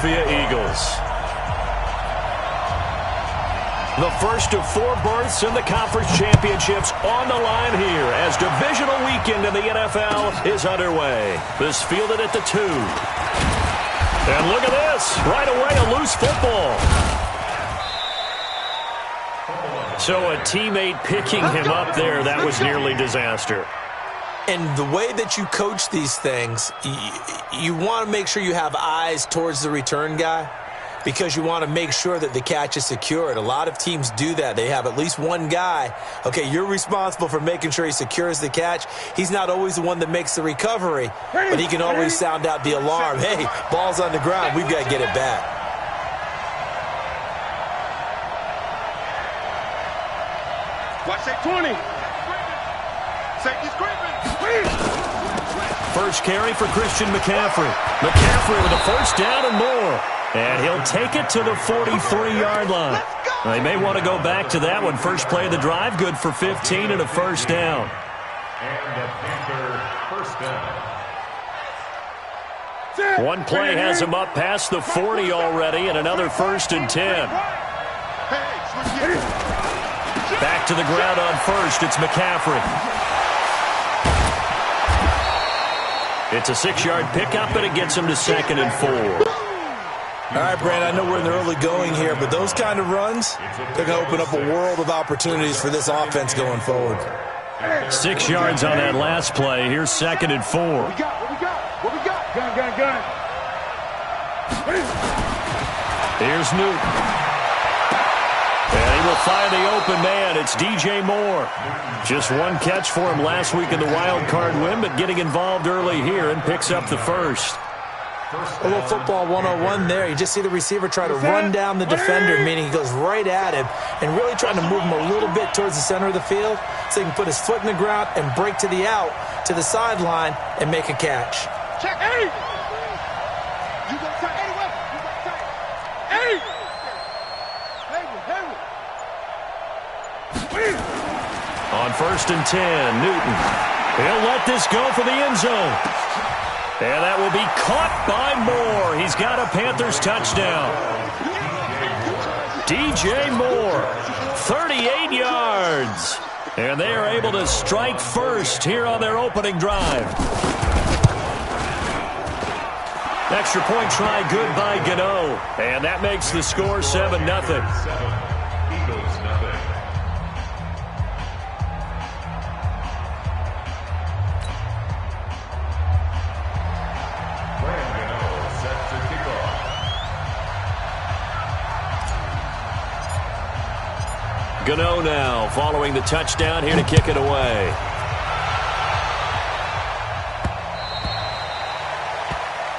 Philadelphia Eagles. The first of 4 berths in the conference championships on the line here as divisional weekend in the NFL is underway. This fielded at the 2. And look at this. Right away, a loose football. So a teammate picking him up there, that was nearly disaster. And the way that you coach these things, you want to make sure you have eyes towards the return guy because you want to make sure that the catch is secured. A lot of teams do that. They have at least one guy. Okay, you're responsible for making sure he secures the catch. He's not always the one that makes the recovery, but he can always sound out the alarm. Hey, ball's on the ground. We've got to get it back. Watch that 20. Safety's creeping. First carry for Christian McCaffrey. McCaffrey with a first down and more. And he'll take it to the 43-yard line. They may want to go back to that one. First play of the drive, good for 15 and a first down. And the Panther first down. One play has him up past the 40 already, and another first and 10. Back to the ground on first. It's McCaffrey. It's a 6-yard pickup, and it gets him to 2nd and 4. All right, Brand, I know we're in the early going here, but those kind of runs, they're going to open up a world of opportunities for this offense going forward. 6 yards on that last play. Here's 2nd and 4. What we got? Gun. Here's Newton. And he will find the open man. It's DJ Moore. Just one catch for him last week in the wild card win, but getting involved early here and picks up the first. A little football 101 there. You just see the receiver try to run down the defender, meaning he goes right at him and really trying to move him a little bit towards the center of the field so he can put his foot in the ground and break to the out, to the sideline, and make a catch. Check 8. You go tight. Eddie. On first and 10, Newton. He'll let this go for the end zone. And that will be caught by Moore. He's got a Panthers touchdown. DJ Moore, 38 yards. And they are able to strike first here on their opening drive. Extra point try good by Gano. And that makes the score 7-0. Eagles nothing. Gano now following the touchdown here to kick it away.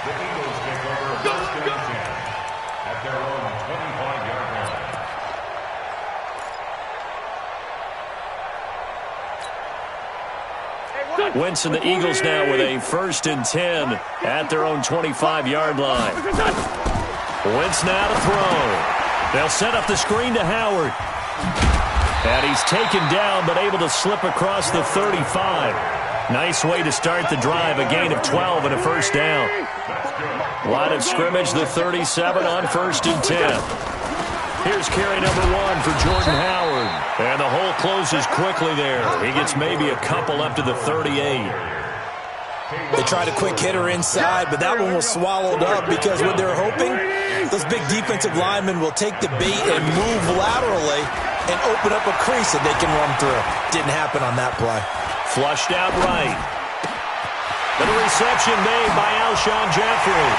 The Eagles take over first and 10 at their own 25-yard line. Wentz and the Eagles now with a first and 10 at their own 25-yard line. Wentz now to throw. They'll set up the screen to Howard. And he's taken down but able to slip across the 35. Nice way to start the drive. A gain of 12 and a first down. Line of scrimmage, the 37 on first and 10. Here's carry number 1 for Jordan Howard. And the hole closes quickly there. He gets maybe a couple up to the 38. They tried a quick hitter inside, but that one was swallowed up because what they're hoping, those big defensive linemen will take the bait and move laterally and open up a crease that they can run through. Didn't happen on that play. Flushed out right. And a reception made by Alshon Jeffrey.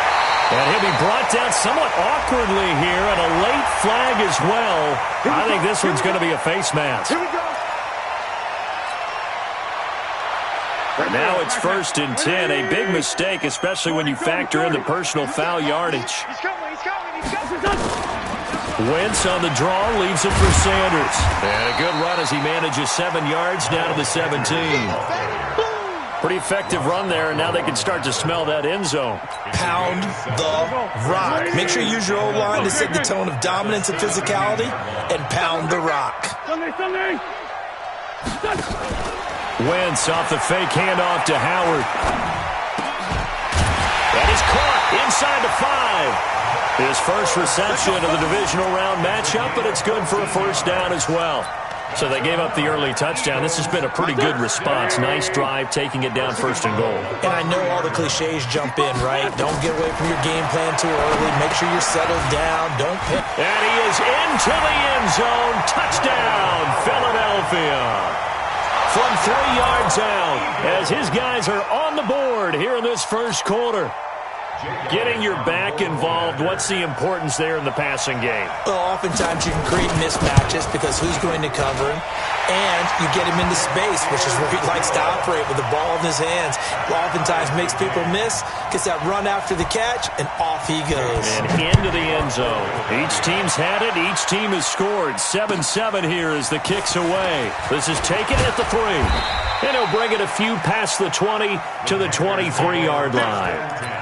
And he'll be brought down somewhat awkwardly here, and a late flag as well. I think this one's going to be a face mask. Here we go. Now it's first and 10. A big mistake, especially when you factor in the personal foul yardage. He's coming. Wentz on the draw, leaves it for Sanders. And a good run as he manages 7 yards down to the 17. Pretty effective run there, and now they can start to smell that end zone. Pound the rock. Make sure you use your O-line to set the tone of dominance and physicality, and pound the rock. Wentz off the fake handoff to Howard. That is caught inside the 5. His first reception of the divisional round matchup, but it's good for a first down as well. So they gave up the early touchdown. This has been a pretty good response. Nice drive, taking it down first and goal. And I know all the cliches jump in, right? Don't get away from your game plan too early. Make sure you're settled down. Don't pick. And he is into the end zone. Touchdown, Philadelphia. From 3 yards out, as his guys are on the board here in this first quarter. Getting your back involved, what's the importance there in the passing game? Well, oftentimes you can create mismatches because who's going to cover him? And you get him into space, which is where he likes to operate with the ball in his hands. Oftentimes makes people miss, gets that run after the catch, and off he goes. And into the end zone. Each team's had it. Each team has scored. 7-7 here as the kick's away. This is taken at the 3. And he'll bring it a few past the 20 to the 23-yard line.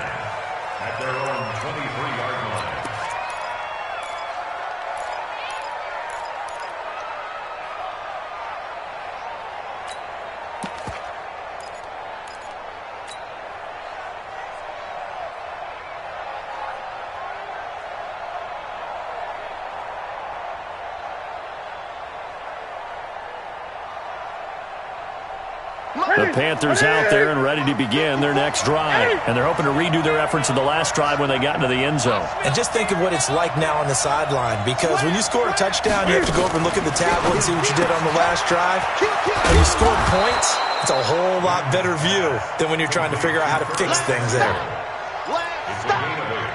The Panthers out there and ready to begin their next drive. And they're hoping to redo their efforts of the last drive when they got into the end zone. And just think of what it's like now on the sideline, because when you score a touchdown, you have to go over and look at the tablet and see what you did on the last drive. When you score points, it's a whole lot better view than when you're trying to figure out how to fix things there. It's a gain of 8.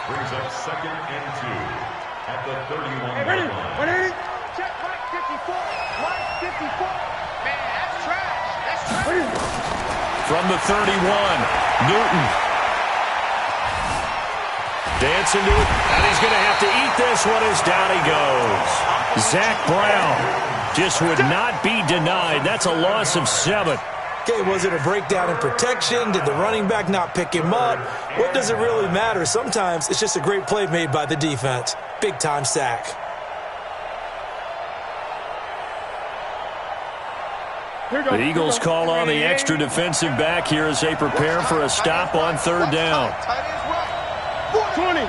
Brings up 2nd and 2 at the 31-yard line. Check right 54. Right 54. Man, that's trash. That's trash. From the 31, Newton. Dancing to it, and he's going to have to eat this one as down he goes. Zach Brown just would not be denied. That's a loss of 7. Okay, was it a breakdown in protection? Did the running back not pick him up? What does it really matter? Sometimes it's just a great play made by the defense. Big-time sack. The Eagles call on the extra defensive back here as they prepare for a stop on 3rd down. 20.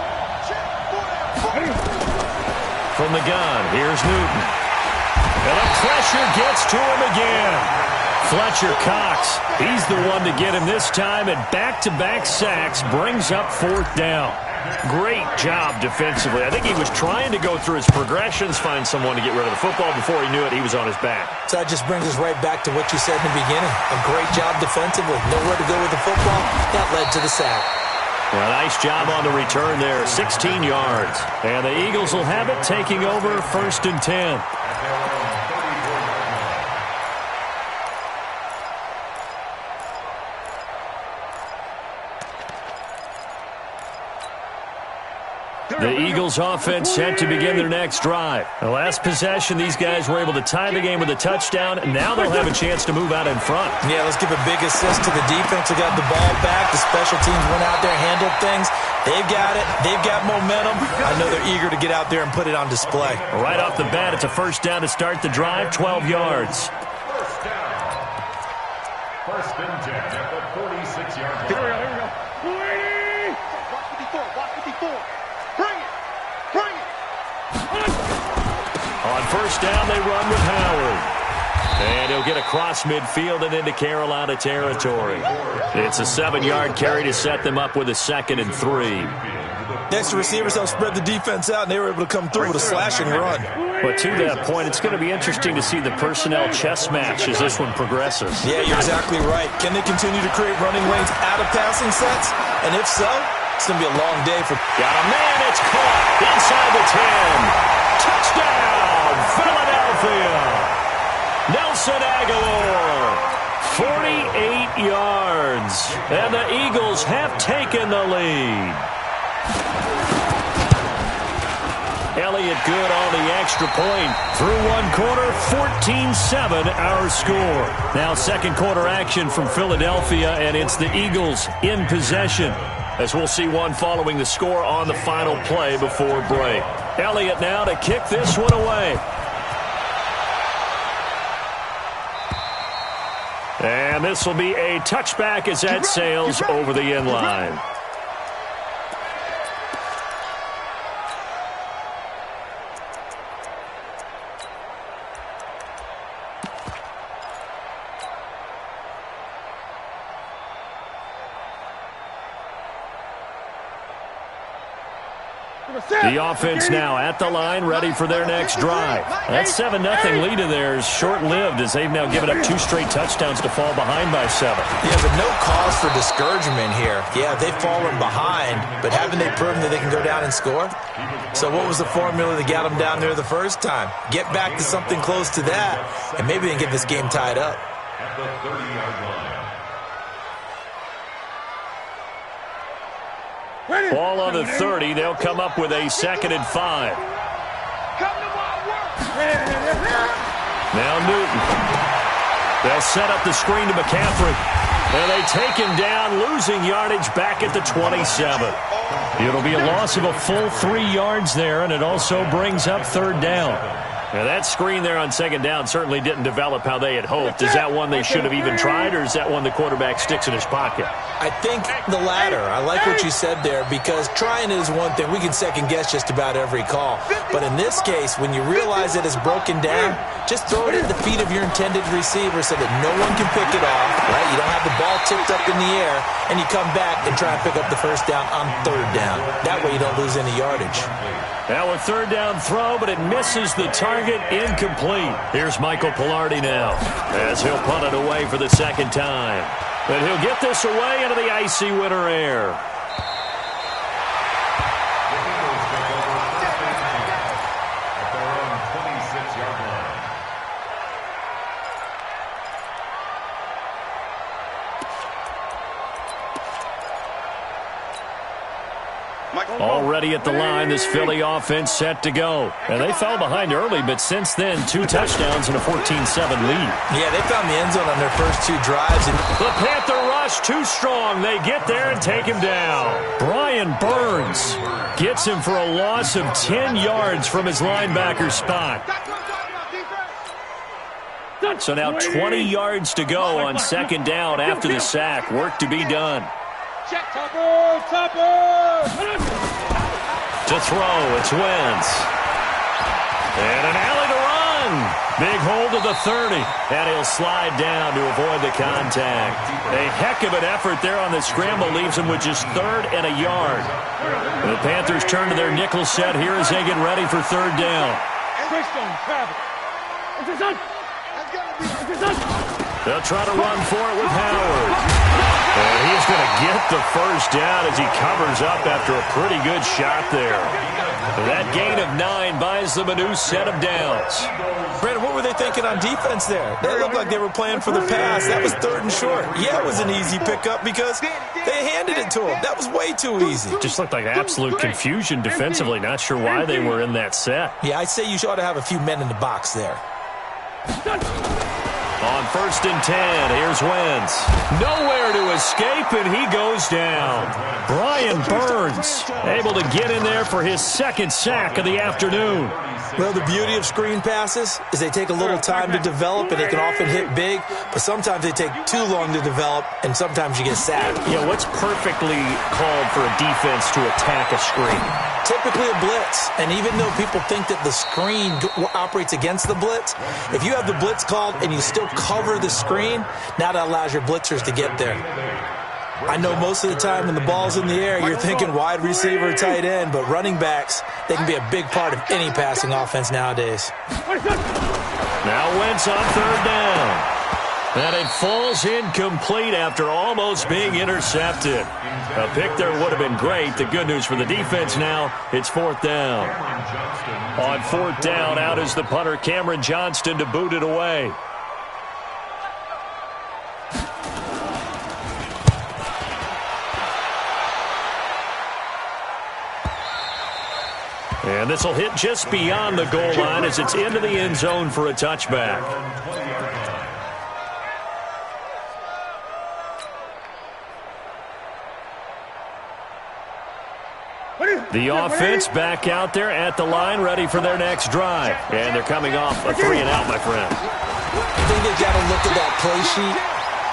From the gun, here's Newton. And the pressure gets to him again. Fletcher Cox, he's the one to get him this time, and back-to-back sacks brings up 4th down. Great job defensively. I think he was trying to go through his progressions, find someone to get rid of the football. Before he knew it, he was on his back. So that just brings us right back to what you said in the beginning. A great job defensively. Nowhere to go with the football. That led to the sack. Well, nice job on the return there. 16 yards. And the Eagles will have it, taking over 1st and 10. The Eagles offense set to begin their next drive. The last possession, these guys were able to tie the game with a touchdown, and now they'll have a chance to move out in front. Yeah, let's give a big assist to the defense who got the ball back. The special teams went out there, handled things. They've got it. They've got momentum. I know they're eager to get out there and put it on display. Right off the bat, it's a first down to start the drive, 12 yards. First down. 1st and 10 at the 46-yard line. Here we go. Watch 54. Watch 54. Bring it. Bring it. On 1st down, they run with Howard. And he'll get across midfield and into Carolina territory. It's a 7-yard carry to set them up with a 2nd and 3. Next, the receivers helped spread the defense out, and they were able to come through with a slashing run. But to that point, it's going to be interesting to see the personnel chess match as this one progresses. Yeah, you're exactly right. Can they continue to create running lanes out of passing sets? And if so, it's going to be a long day for... Got a man, it's caught inside the 10. Touchdown, Philadelphia. Nelson Aguilar, 48 yards. And the Eagles have taken the lead. Elliott good on the extra point. Through one quarter, 14-7 our score. Now 2nd quarter action from Philadelphia, and it's the Eagles in possession, as we'll see one following the score on the final play before break. Elliott now to kick this one away. And this will be a touchback as that sails over the end line. The offense now at the line, ready for their next drive. That 7-0 lead of theirs short-lived as they've now given up 2 straight touchdowns to fall behind by 7. Yeah, but no cause for discouragement here. Yeah, they've fallen behind, but haven't they proven that they can go down and score? So what was the formula that got them down there the first time? Get back to something close to that, and maybe they can get this game tied up. At the 30-yard line. Ball on the 30. They'll come up with a 2nd and 5. Now Newton. They'll set up the screen to McCaffrey. And they take him down, losing yardage back at the 27. It'll be a loss of a full 3 yards there, and it also brings up 3rd down. Now, that screen there on 2nd down certainly didn't develop how they had hoped. Is that one they should have even tried, or is that one the quarterback sticks in his pocket? I think the latter. I like what you said there, because trying is one thing. We can second-guess just about every call. But in this case, when you realize that it's broken down, just throw it at the feet of your intended receiver so that no one can pick it off, right? You don't have the ball tipped up in the air, and you come back and try and pick up the 1st down on 3rd down. That way you don't lose any yardage. Now a 3rd down throw, but it misses the target, incomplete. Here's Michael Pilardi now as he'll punt it away for the 2nd time. But he'll get this away into the icy winter air. At their own 26-yard line. Already at the line, this Philly offense set to go. And they fell behind early, but since then, 2 touchdowns and a 14-7 lead. Yeah, they found the end zone on their first 2 drives. And the Panther rush too strong. They get there and take him down. Brian Burns gets him for a loss of 10 yards from his linebacker spot. So now 20 yards to go on 2nd down after the sack. Work to be done. To throw, it's Wentz. And an alley to run. Big hold to the 30. And he'll slide down to avoid the contact. A heck of an effort there on the scramble leaves him with just 3rd and a yard. The Panthers turn to their nickel set here as they get ready for 3rd down. They'll try to run for it with Howard. And he's going to get the 1st down as he covers up after a pretty good shot there. That gain of 9 buys them a new set of downs. Brandon, what were they thinking on defense there? They looked like they were playing for the pass. That was 3rd and short. Yeah, it was an easy pickup because they handed it to him. That was way too easy. Just looked like absolute confusion defensively. Not sure why they were in that set. Yeah, I'd say you ought to have a few men in the box there. On 1st and 10, here's Wentz. Nowhere to escape, and he goes down. Brian Burns able to get in there for his 2nd sack of the afternoon. Well, the beauty of screen passes is they take a little time to develop, and they can often hit big, but sometimes they take too long to develop, and sometimes you get sacked. Yeah, what's perfectly called for a defense to attack a screen? Typically a blitz, and even though people think that the screen operates against the blitz, if you have the blitz called and you still cover the screen, now that allows your blitzers to get there. I know most of the time when the ball's in the air, you're thinking wide receiver, tight end, but running backs, they can be a big part of any passing offense nowadays. Now Wentz on 3rd down. And it falls incomplete after almost being intercepted. A pick there would have been great. The good news for the defense now, it's 4th down. On 4th down, out is the punter Cameron Johnston to boot it away. And this will hit just beyond the goal line as it's into the end zone for a touchback. The offense back out there at the line, ready for their next drive. And they're coming off a 3-and-out, my friend. I think they've got to look at that play sheet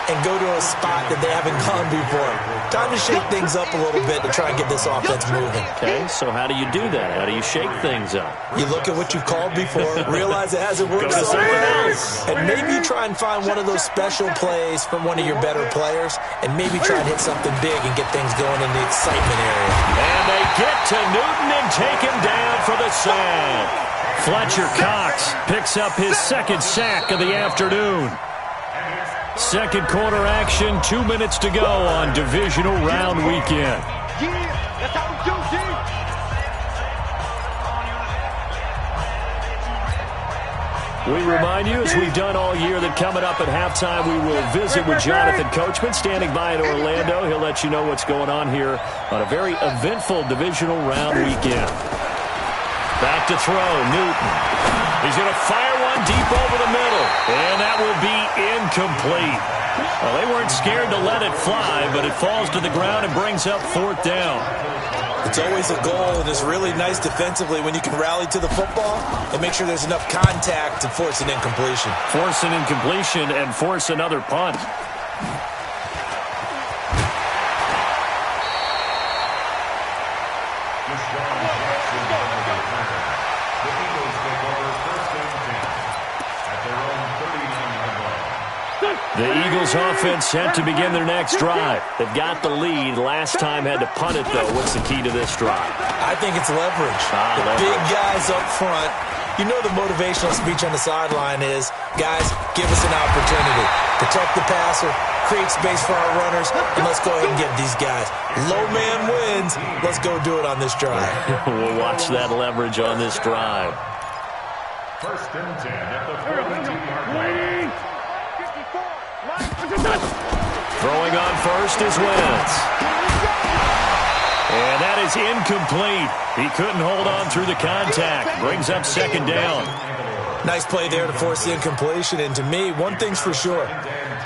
and go to a spot that they haven't gone before. Time to shake things up a little bit to try and get this offense moving. Okay, so how do you do that? How do you shake things up? You look at what you've called before, realize it hasn't worked Go to so something well, else. and maybe you try and find one of those special plays from one of your better players, and maybe try and hit something big and get things going in the excitement area. And they get to Newton and take him down for the sack. Fletcher Cox picks up his second sack of the afternoon. Second quarter action, 2 minutes to go on divisional round weekend. That's how we do, G. We remind you, as we've done all year, that coming up at halftime, we will visit with Jonathan Coachman, standing by in Orlando. He'll let you know what's going on here on a very eventful divisional round weekend. Back to throw, Newton. He's going to fire one deep over the middle, and that will be incomplete. Well, they weren't scared to let it fly, but it falls to the ground and brings up fourth down. It's always a goal, and it's really nice defensively when you can rally to the football and make sure there's enough contact to force an incompletion. Force an incompletion and force another punt. The Eagles offense set to begin their next drive. They've got the lead. Last time had to punt it, though. What's the key to this drive? I think it's leverage. The leverage. big guys up front. You know the motivational speech on the sideline is, guys, give us an opportunity. Protect the passer, create space for our runners, and let's go ahead and get these guys. Low man wins. Let's go do it on this drive. We'll watch that leverage on this drive. First and 10 at the 42-yard line. Throwing on first is Wentz. And that is incomplete. He couldn't hold on through the contact. Brings up second down. Nice play there to force the incompletion. And to me, one thing's for sure.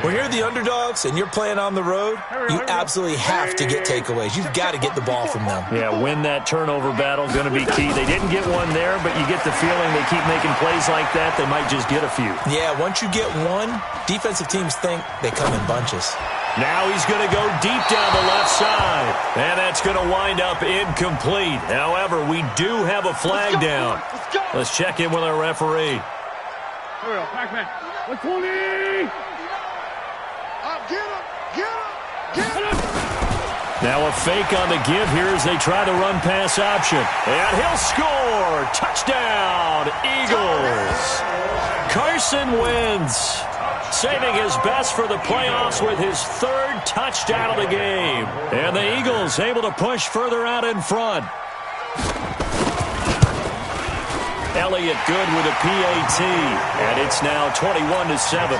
When you're the underdogs and you're playing on the road, you absolutely have to get takeaways. You've got to get the ball from them. Yeah, win that turnover battle, going to be key. They didn't get one there, but you get the feeling they keep making plays like that, they might just get a few. Yeah, once you get one, defensive teams think they come in bunches. Now he's going to go deep down the left side, and that's going to wind up incomplete. However, we do have a flag down. Let's check in with our referee. Here we go, Pac-Man. 120! Get him! Now a fake on the give here as they try the run-pass option. And he'll score! Touchdown, Eagles! Carson Wentz, saving his best for the playoffs with his third touchdown of the game. And the Eagles able to push further out in front. Elliott good with a PAT, and it's now 21-7.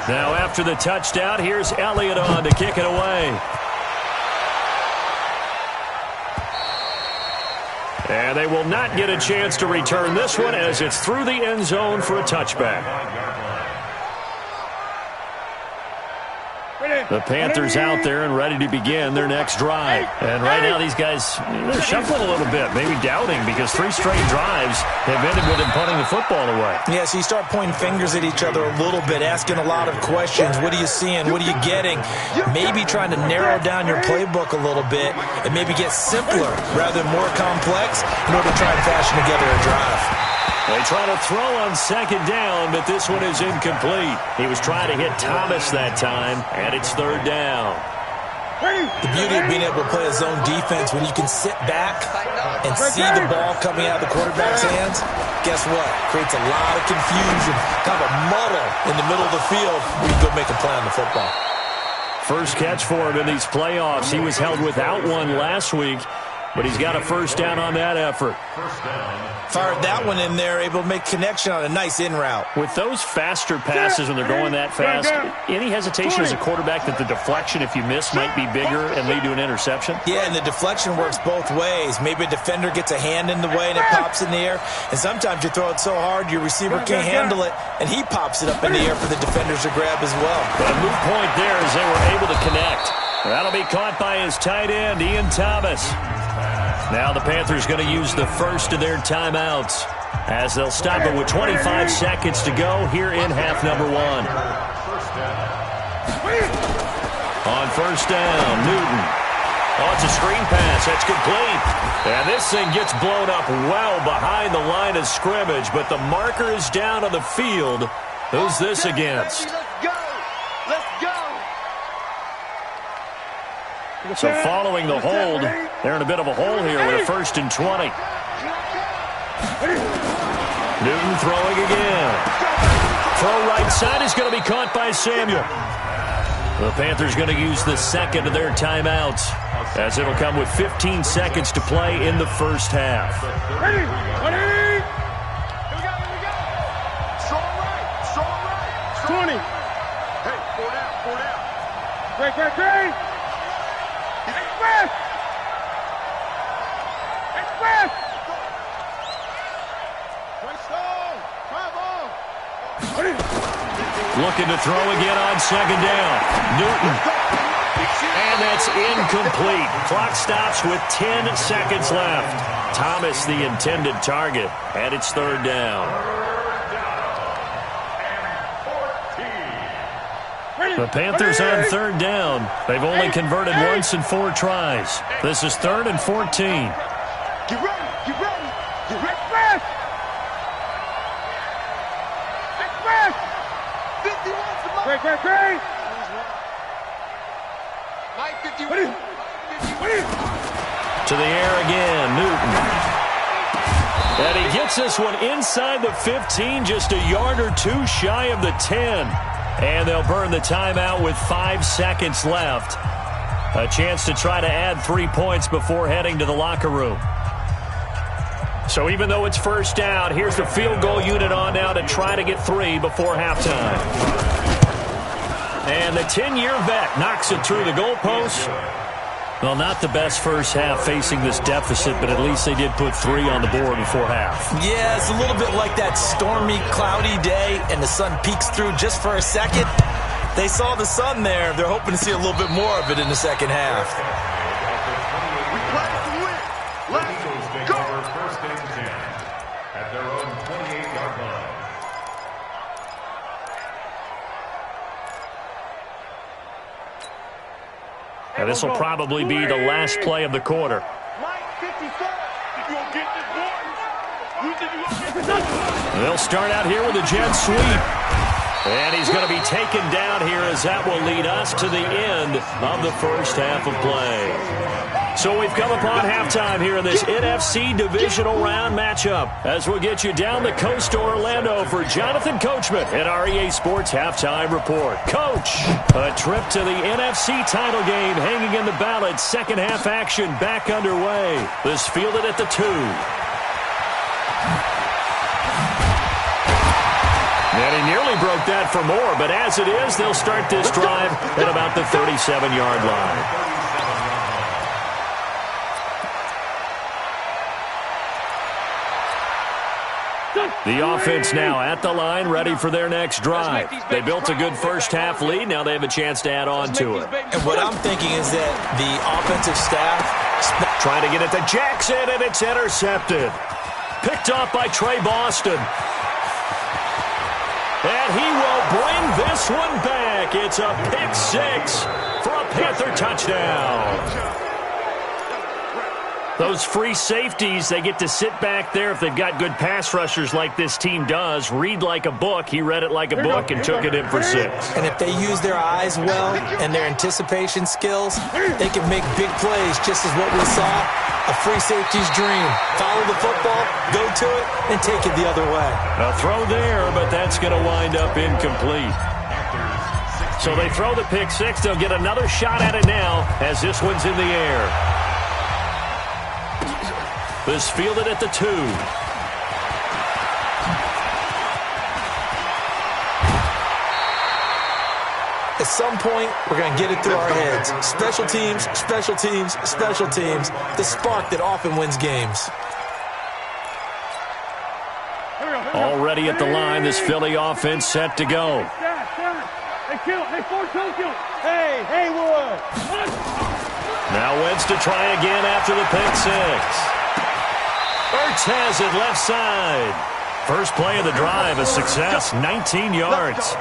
Now after the touchdown, here's Elliott on to kick it away. And they will not get a chance to return this one as it's through the end zone for a touchback. The Panthers out there and ready to begin their next drive. And right now these guys, they're shuffling a little bit, maybe doubting because 3 straight drives have ended with them punting the football away. Yeah, so you start pointing fingers at each other a little bit, asking a lot of questions. What are you seeing? What are you getting? Maybe trying to narrow down your playbook a little bit and maybe get simpler rather than more complex in order to try and fashion together a drive. They try to throw on second down, but this one is incomplete. He was trying to hit Thomas that time, and it's third down. The beauty of being able to play a zone defense when you can sit back and see the ball coming out of the quarterback's hands, guess what? Creates a lot of confusion, kind of a muddle in the middle of the field when you go make a play on the football. First catch for him in these playoffs. He was held without one last week, but he's got a first down on that effort. Fired that one in there, able to make connection on a nice in route. With those faster passes when they're going that fast, any hesitation as a quarterback that the deflection, if you miss, might be bigger and lead to an interception? Yeah, and the deflection works both ways. Maybe a defender gets a hand in the way and it pops in the air. And sometimes you throw it so hard your receiver can't handle it, and he pops it up in the air for the defenders to grab as well. But a moot point there as they were able to connect. That'll be caught by his tight end, Ian Thomas. Now the Panthers going to use the first of their timeouts. as they'll stop it with 25 seconds to go here in half number one. On first down, Newton. Oh, it's a screen pass. That's complete. And this thing gets blown up well behind the line of scrimmage, but the marker is down on the field. Who's this against? Let's go. Let's go. So following the hold, they're in a bit of a hole here with a 1st and 20. Newton throwing again. Throw right side is going to be caught by Samuel. The Panthers going to use the second of their timeouts, as it'll come with 15 seconds to play in the first half. Ready. Here we go. Strong right. 20. Hey, 4 down. Great. Express. Looking to throw again on second down. Newton. And that's incomplete. Clock stops with 10 seconds left. Thomas the intended target, and it's 3rd down. The Panthers on 3rd down. They've only converted once in 4 tries. This is 3rd and 14. Get ready. Express. 51. Great. To the air again, Newton. And he gets this one inside the 15, just a yard or 2 shy of the 10. And they'll burn the timeout with 5 seconds left. A chance to try to add 3 points before heading to the locker room. So even though it's first down, here's the field goal unit on now to try to get 3 before halftime. And the 10-year vet knocks it through the goalpost. Well, not the best first half facing this deficit, but at least they did put 3 on the board before half. Yeah, it's a little bit like that stormy, cloudy day, and the sun peeks through just for a second. They saw the sun there. They're hoping to see a little bit more of it in the second half. We play to win. Let's go. First and 10 at their own 28-yard line. Now, this will probably be the last play of the quarter. Mike 54. If you don't get this, boys, you think you gonna get this? They'll start out here with a jet sweep. And he's going to be taken down here, as that will lead us to the end of the first half of play. So we've come upon halftime here in this NFC divisional round matchup, as we'll get you down the coast to Orlando for Jonathan Coachman at our EA Sports Halftime Report. Coach, a trip to the NFC title game hanging in the balance. Second half action back underway. This fielded at the 2. And he nearly broke that for more, but as it is, they'll start this drive at about the 37-yard line. The offense now at the line, ready for their next drive. They built a good first-half lead. Now they have a chance to add on to it. And what I'm thinking is that the offensive staff trying to get it to Jackson, and it's intercepted. Picked off by Trey Boston. And he will bring this one back. It's a pick 6 for a Panther touchdown. Those free safeties, they get to sit back there if they've got good pass rushers like this team does. Read like a book. He read it like a book and took it in for 6. And if they use their eyes well and their anticipation skills, they can make big plays, just as what we saw, a free safety's dream. Follow the football, go to it, and take it the other way. A throw there, but that's going to wind up incomplete. So they throw the pick 6. They'll get another shot at it now as this one's in the air. This fielded at the 2. At some point, we're going to get it through our heads. Special teams, special teams, special teams. The spark that often wins games. Already at the line, this Philly offense set to go. Hey, Wood. Now Wentz to try again after the pick 6. Ertz has it left side. First play of the drive, a success, 19 yards.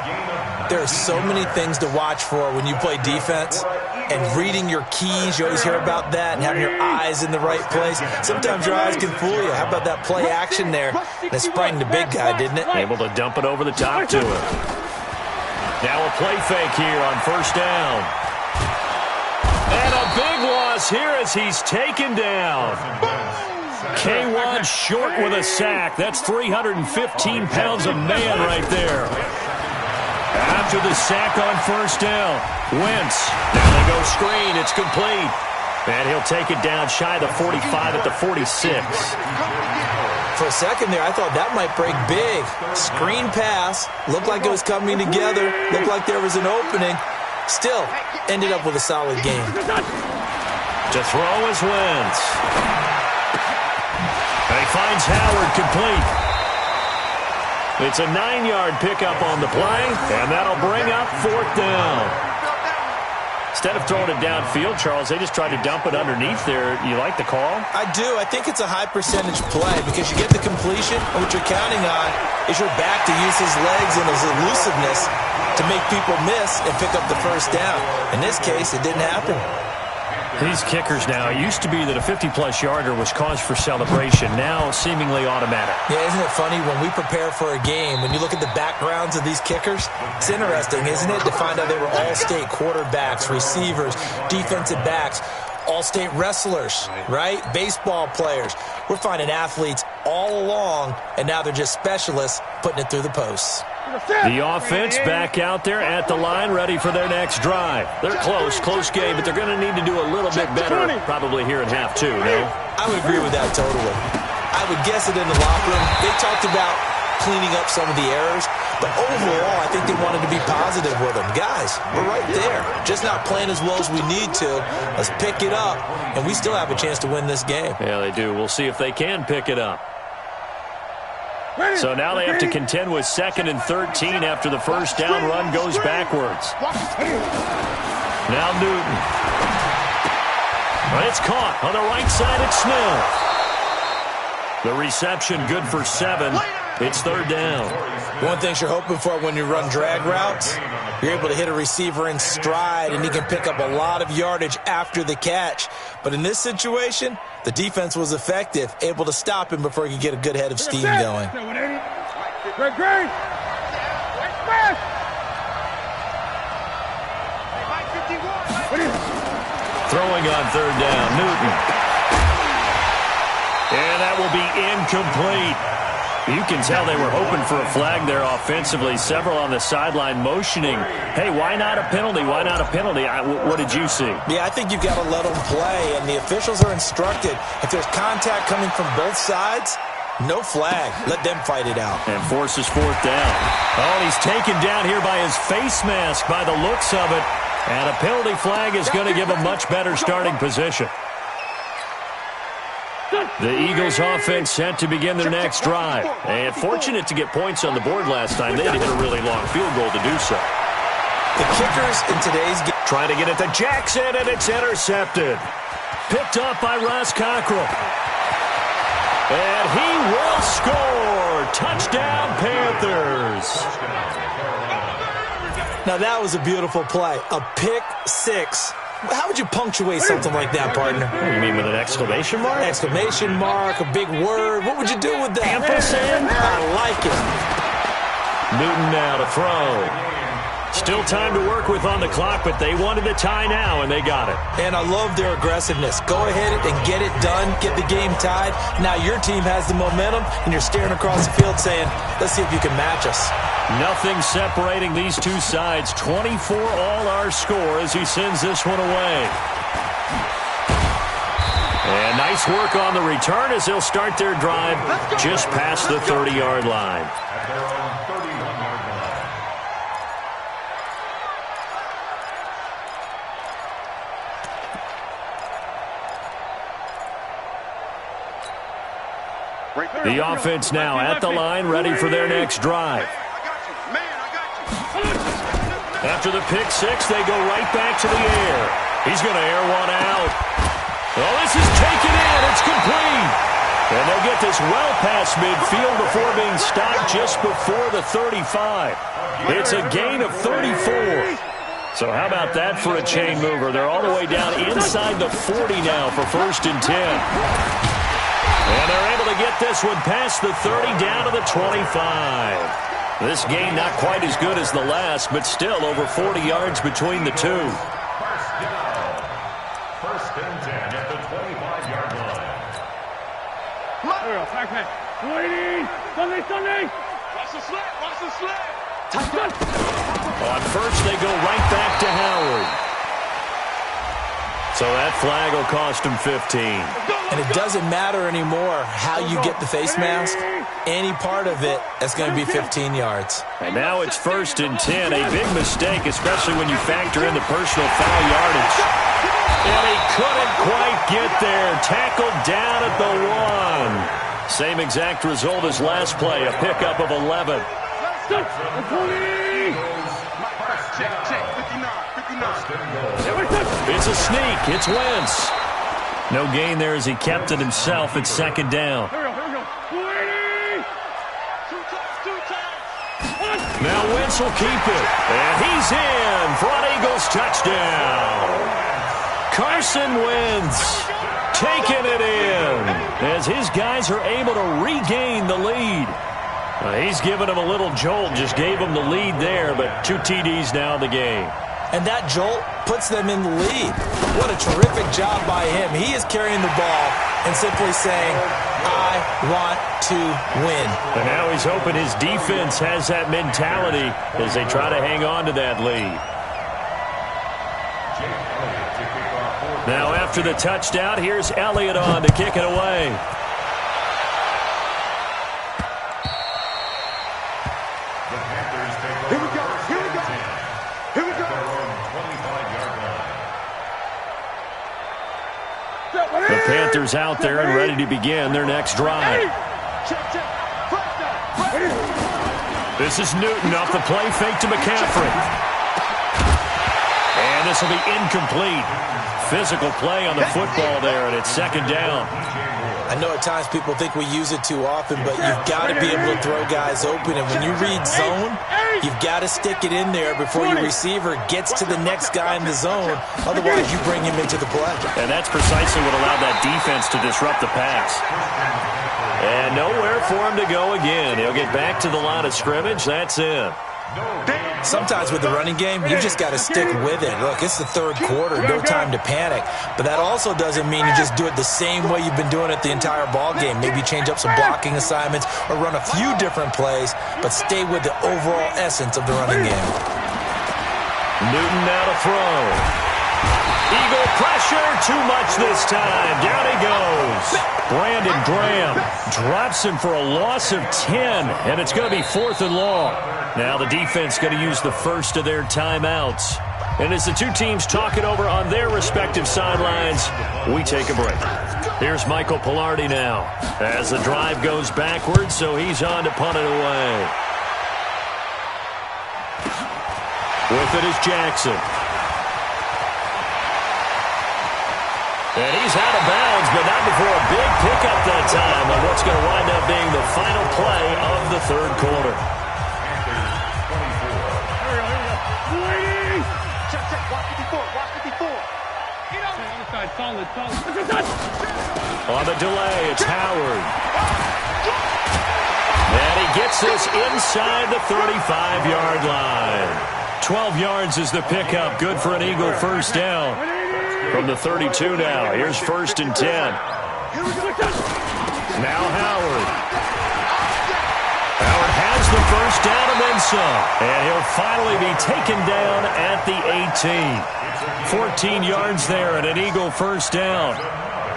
There are so many things to watch for when you play defense. And reading your keys, you always hear about that, and having your eyes in the right place. Sometimes your eyes can fool you. How about that play action there? And it sprang the big guy, didn't it? Able to dump it over the top to him. Now a play fake here on first down. And a big loss here as he's taken down. K1 short with a sack. That's 315 pounds of man right there. After the sack on first down, Wentz. Now they go screen. It's complete. And he'll take it down shy of the 45 at the 46. For a second there, I thought that might break big. Screen pass. Looked like it was coming together. Looked like there was an opening. Still, ended up with a solid game. To throw is Wentz. And he finds Howard complete. It's a 9-yard pickup on the play, and that'll bring up fourth down. Instead of throwing it downfield, Charles, they just tried to dump it underneath there. You like the call? I do. I think it's a high-percentage play because you get the completion, and what you're counting on is your back to use his legs and his elusiveness to make people miss and pick up the first down. In this case, it didn't happen. These kickers now, it used to be that a 50-plus yarder was cause for celebration. Now, seemingly automatic. Yeah, isn't it funny when we prepare for a game, when you look at the backgrounds of these kickers, it's interesting, isn't it, to find out they were all-state quarterbacks, receivers, defensive backs, all-state wrestlers, right? Baseball players. We're finding athletes all along, and now they're just specialists putting it through the posts. The offense back out there at the line, ready for their next drive. They're close game, but they're going to need to do a little bit better probably here in half two, no? I would agree with that totally. I would guess it in the locker room. They talked about cleaning up some of the errors, but overall, I think they wanted to be positive with them. Guys, we're right there. Just not playing as well as we need to. Let's pick it up, and we still have a chance to win this game. Yeah, they do. We'll see if they can pick it up. So now they have to contend with 2nd and 13 after the first down run goes backwards. Now Newton. Well, it's caught on the right side. It's Smith. The reception good for 7. It's third down. One thing you're hoping for when you run drag routes, you're able to hit a receiver in stride, and he can pick up a lot of yardage after the catch. But in this situation, the defense was effective, able to stop him before he could get a good head of steam going. Throwing on third down, Newton. And that will be incomplete. You can tell they were hoping for a flag there offensively. Several on the sideline motioning. Hey, why not a penalty? Why not a penalty? What did you see? Yeah, I think you've got to let them play, and the officials are instructed. If there's contact coming from both sides, no flag. Let them fight it out. And forces fourth down. Oh, and he's taken down here by his face mask by the looks of it. And a penalty flag is going to give a much better starting position. The Eagles offense set to begin their next drive. And fortunate to get points on the board last time. They had to hit a really long field goal to do so. The kickers in today's game trying to get it to Jackson, and it's intercepted. Picked up by Ross Cockrell. And he will score. Touchdown, Panthers. Now that was a beautiful play. A pick six. How would you punctuate something like that, partner? You mean with an exclamation mark? Exclamation mark, a big word. What would you do with that? Ampersand? I like it. Newton now to throw. Still time to work with on the clock, but they wanted the tie now, and they got it. And I love their aggressiveness. Go ahead and get it done. Get the game tied. Now your team has the momentum, and you're staring across the field saying, let's see if you can match us. Nothing separating these two sides. 24 all our score as he sends this one away. And nice work on the return as they'll start their drive just past the 30-yard line. The offense now at the line, ready for their next drive. After the pick six, they go right back to the air. He's going to air one out. Well, this is taken in. It's complete. And they'll get this well past midfield before being stopped just before the 35. It's a gain of 34. So how about that for a chain mover? They're all the way down inside the 40 now for 1st and 10. And they're able to get this one past the 30 down to the 25. This gain not quite as good as the last, but still over 40 yards between the two. First and 10 at the 25-yard line. Sunday. Watch the slip. On first, they go right back to Howard. So that flag will cost him 15. And it doesn't matter anymore how you get the face mask. Any part of it is going to be 15 yards. And now it's 1st and 10. A big mistake, especially when you factor in the personal foul yardage. And he couldn't quite get there. Tackled down at the 1. Same exact result as last play, a pickup of 11. Check. 59. It's a sneak. It's Wentz. No gain there as he kept it himself. It's 2nd down. Here we go. 2 times. Now Wentz will keep it. And he's in for an Eagles touchdown. Carson Wentz taking it in as his guys are able to regain the lead. He's given him a little jolt, just gave him the lead there, but 2 TDs now in the game. And that jolt puts them in the lead. What a terrific job by him. He is carrying the ball and simply saying, I want to win. And now he's hoping his defense has that mentality as they try to hang on to that lead. Now after the touchdown, here's Elliott on to kick it away. The Panthers out there and ready to begin their next drive. This is Newton off the play fake to McCaffrey. And this will be incomplete. Physical play on the football there, and it's 2nd down. I know at times people think we use it too often, but you've got to be able to throw guys open. And when you read zone, you've got to stick it in there before your receiver gets to the next guy in the zone. Otherwise, you bring him into the play. And that's precisely what allowed that defense to disrupt the pass. And nowhere for him to go again. He'll get back to the line of scrimmage. That's it. Sometimes with the running game, you just got to stick with it. Look, it's the 3rd quarter, no time to panic. But that also doesn't mean you just do it the same way you've been doing it the entire ball game. Maybe change up some blocking assignments or run a few different plays, but stay with the overall essence of the running game. Newton now to throw. Eagle pressure, too much this time. Down he goes. Brandon Graham drops him for a loss of 10, and it's going to be 4th and long. Now the defense going to use the first of their timeouts. And as the two teams talk it over on their respective sidelines, we take a break. Here's Michael Palardy now as the drive goes backwards, so he's on to punt it away. With it is Jackson. And he's out of bounds, but not before a big pickup that time on what's going to wind up being the final play of the 3rd quarter. On the delay, it's Howard. And he gets this inside the 35-yard line. 12 yards is the pickup. Good for an Eagle 1st down. From the 32 now. Here's 1st and 10. Now Howard. Howard has the 1st down and then some. And he'll finally be taken down at the 18. 14 yards there and an Eagle 1st down.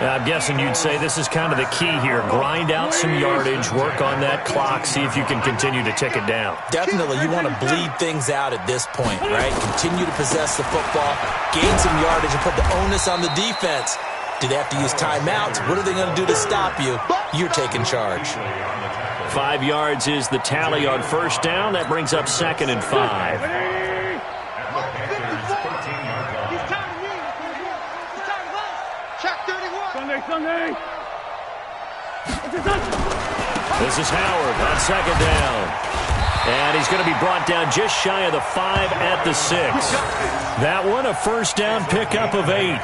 Now, I'm guessing you'd say this is kind of the key here. Grind out some yardage, work on that clock, see if you can continue to tick it down. Definitely, you want to bleed things out at this point, right? Continue to possess the football, gain some yardage, and put the onus on the defense. Do they have to use timeouts? What are they going to do to stop you? You're taking charge. 5 yards is the tally on 1st down. That brings up 2nd and 5. Sunday. This is Howard on second down. And he's going to be brought down just shy of the 5 at the 6. That one, a first down pickup of 8.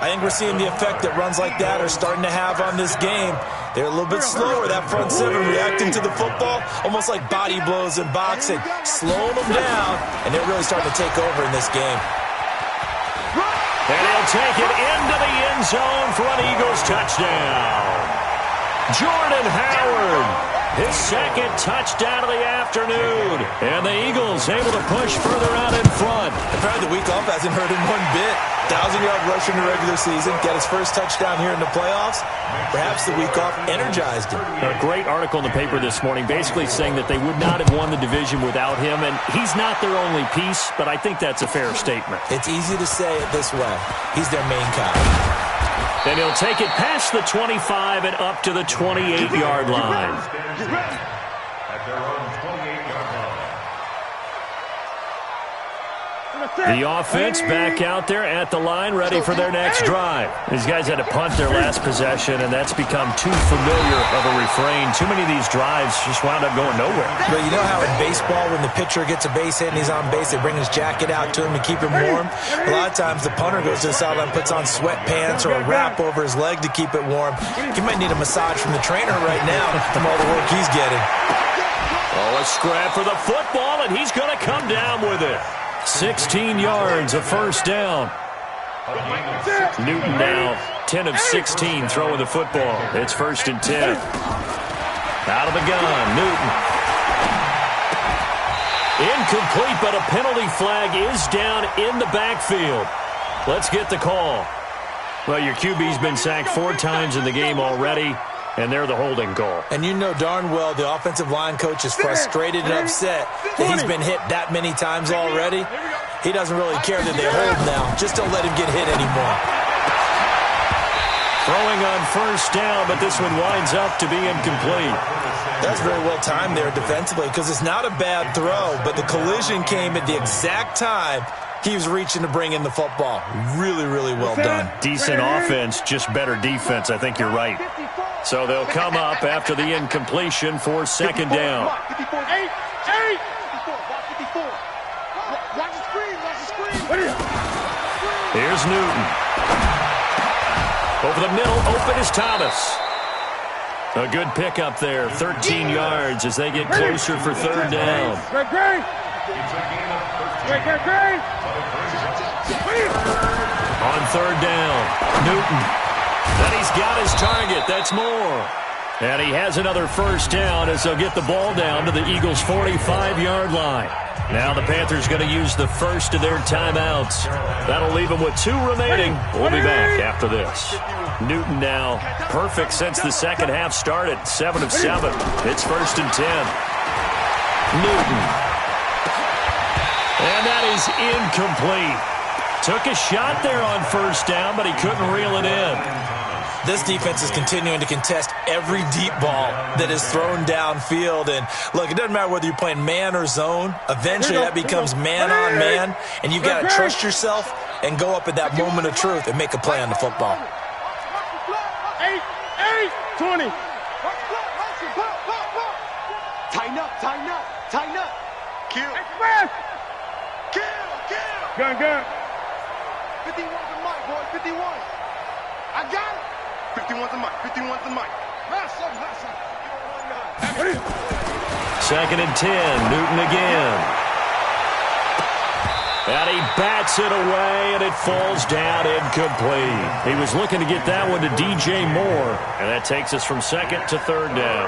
I think we're seeing the effect that runs like that are starting to have on this game. They're a little bit slower, that front seven, reacting to the football, almost like body blows in boxing, slowing them down, and they're really starting to take over in this game. And he'll take it into the end zone for an Eagles touchdown. Jordan Howard, his second touchdown of the afternoon. And the Eagles able to push further out in front. Apparently the week off hasn't hurt him one bit. 1,000-yard rush in the regular season, got his first touchdown here in the playoffs. Perhaps the week off energized him. A great article in the paper this morning basically saying that they would not have won the division without him, and he's not their only piece, but I think that's a fair statement. It's easy to say it this way. He's their main guy. Then he'll take it past the 25 and up to the 28-yard line. At their own 28-yard line. The offense back out there at the line, ready for their next drive. These guys had to punt their last possession, and that's become too familiar of a refrain. Too many of these drives just wound up going nowhere. But you know how in baseball, when the pitcher gets a base hit and he's on base, they bring his jacket out to him to keep him warm? A lot of times the punter goes to the sideline, puts on sweatpants or a wrap over his leg to keep it warm. He might need a massage from the trainer right now from all the work he's getting. Oh, a scrap for the football, and he's going to come down with it. 16 yards, a first down. Newton now 10 of 16 throwing the football. It's first and 10. Out of the gun, Newton. Incomplete, but a penalty flag is down in the backfield. Let's get the call. Well, your QB's been sacked 4 times in the game already, and they're the holding call. And you know darn well the offensive line coach is frustrated and upset that he's been hit that many times already. He doesn't really care that they hold now. Just don't let him get hit anymore. Throwing on first down, but this one winds up to be incomplete. That's very well timed there defensively because it's not a bad throw, but the collision came at the exact time he was reaching to bring in the football. Really, really well done. Decent offense, just better defense. I think you're right. So they'll come up after the incompletion for second down. Here's Newton. Over the middle, open is Thomas. A good pickup there, 13 yards as they get closer for third down. On third down, Newton. And he's got his target. That's more. And he has another first down as they'll get the ball down to the Eagles' 45-yard line. Now the Panthers going to use the first of their timeouts. That'll leave them with 2 remaining. We'll be back after this. Newton now perfect since the second half started. 7 of 7. It's first and 10. Newton. And that is incomplete. Took a shot there on first down, but he couldn't reel it in. This defense is continuing to contest every deep ball that is thrown downfield. And, look, it doesn't matter whether you're playing man or zone. Eventually that becomes man-on-man, and you've got to trust yourself and go up at that moment of truth and make a play on the football. 20. Tighten up, tighten up, tighten up. Kill. Kill. Gun. 51's the mic, boy, 51. I got it. 51's the mic. Second and 10, Newton again. And he bats it away, and it falls down incomplete. He was looking to get that one to DJ Moore, and that takes us from second to third down.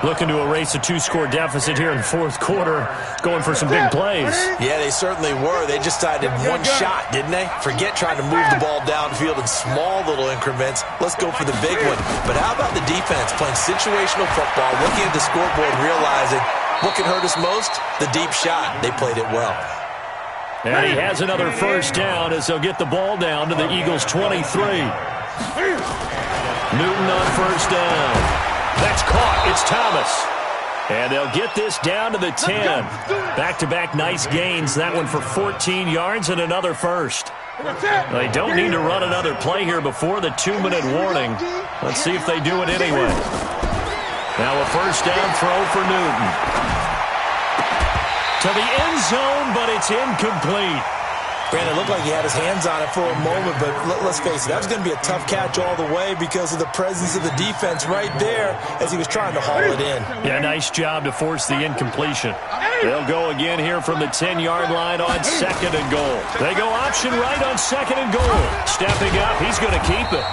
Looking to erase a 2-score deficit here in the fourth quarter, going for some big plays. Yeah, they certainly were. They just decided one shot, didn't they? Forget trying to move the ball downfield in small little increments. Let's go for the big one. But how about the defense playing situational football, looking at the scoreboard, realizing what can hurt us most? The deep shot. They played it well. And he has another first down as they'll get the ball down to the Eagles' 23. Newton on first down. That's caught. It's Thomas. And they'll get this down to the 10. Back-to-back nice gains. That one for 14 yards and another first. They don't need to run another play here before the 2-minute warning. Let's see if they do it anyway. Now a first down throw for Newton. To the end zone, but it's incomplete. Brandon, it looked like he had his hands on it for a moment, but let's face it, that was going to be a tough catch all the way because of the presence of the defense right there as he was trying to haul it in. Yeah, nice job to force the incompletion. They'll go again here from the 10-yard line on 2nd and goal. They go option right on 2nd and goal. Stepping up, he's going to keep it.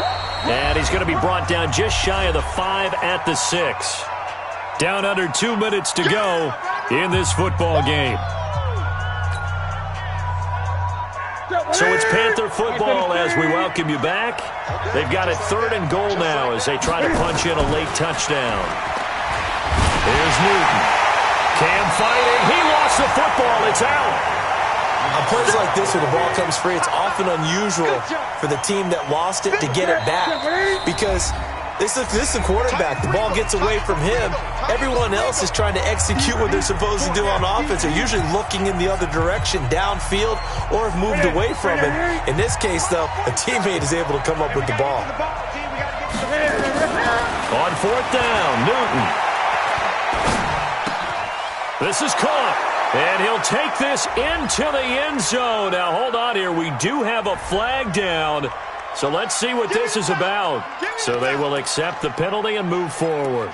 And he's going to be brought down just shy of the 5 at the 6. Down under 2 minutes to go in this football game. So it's Panther football as we welcome you back. They've got it 3rd and goal now as they try to punch in a late touchdown. Here's Newton. Cam fighting. He lost the football. It's out. On plays like this where the ball comes free, it's often unusual for the team that lost it to get it back because this is a quarterback. The ball gets away from him. Everyone else is trying to execute what they're supposed to do on offense. They're usually looking in the other direction, downfield, or have moved away from it. In this case, though, a teammate is able to come up with the ball. On 4th down, Newton. This is caught, and he'll take this into the end zone. Now, hold on here. We do have a flag down. So let's see what this is about. So they will accept the penalty and move forward.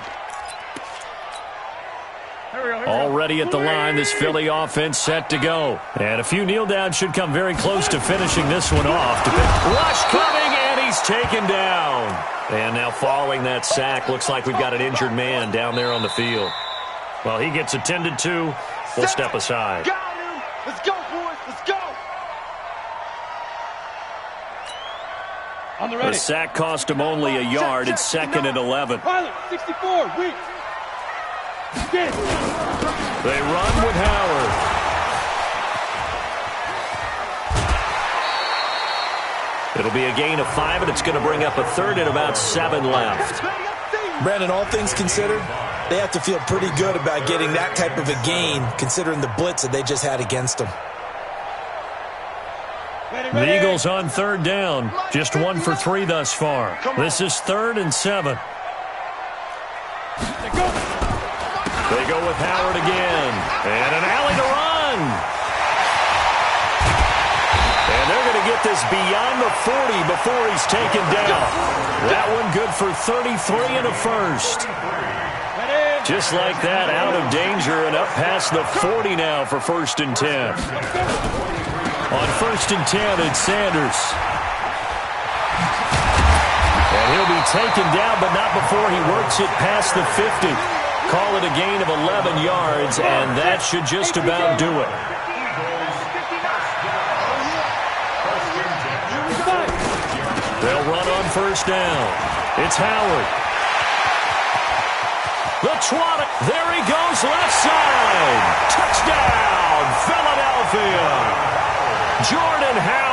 Already at the line, this Philly offense set to go. And a few kneel downs should come very close to finishing this one off. Rush coming, and he's taken down. And now following that sack, looks like we've got an injured man down there on the field. Well, he gets attended to. We'll step aside. Got him. Let's go, boys. Let's go. The sack cost him only a yard. It's 2nd and 11. Pilot, 64, weak. They run with Howard. It'll be a gain of 5, and it's going to bring up a 3rd and about 7 left. Brandon, all things considered, they have to feel pretty good about getting that type of a gain considering the blitz that they just had against them. The Eagles on 3rd down. Just 1 for 3 thus far. This is 3rd and 7. They go with Howard again. And an alley to run. And they're going to get this beyond the 40 before he's taken down. That one good for 33 and a first. Just like that, out of danger and up past the 40 now for 1st and 10. On 1st and 10, it's Sanders. And he'll be taken down, but not before he works it past the 50. Call it a gain of 11 yards, and that should just about do it. They'll run on 1st down. It's Howard. The trot. There he goes, left side. Touchdown, Philadelphia. Jordan Howard.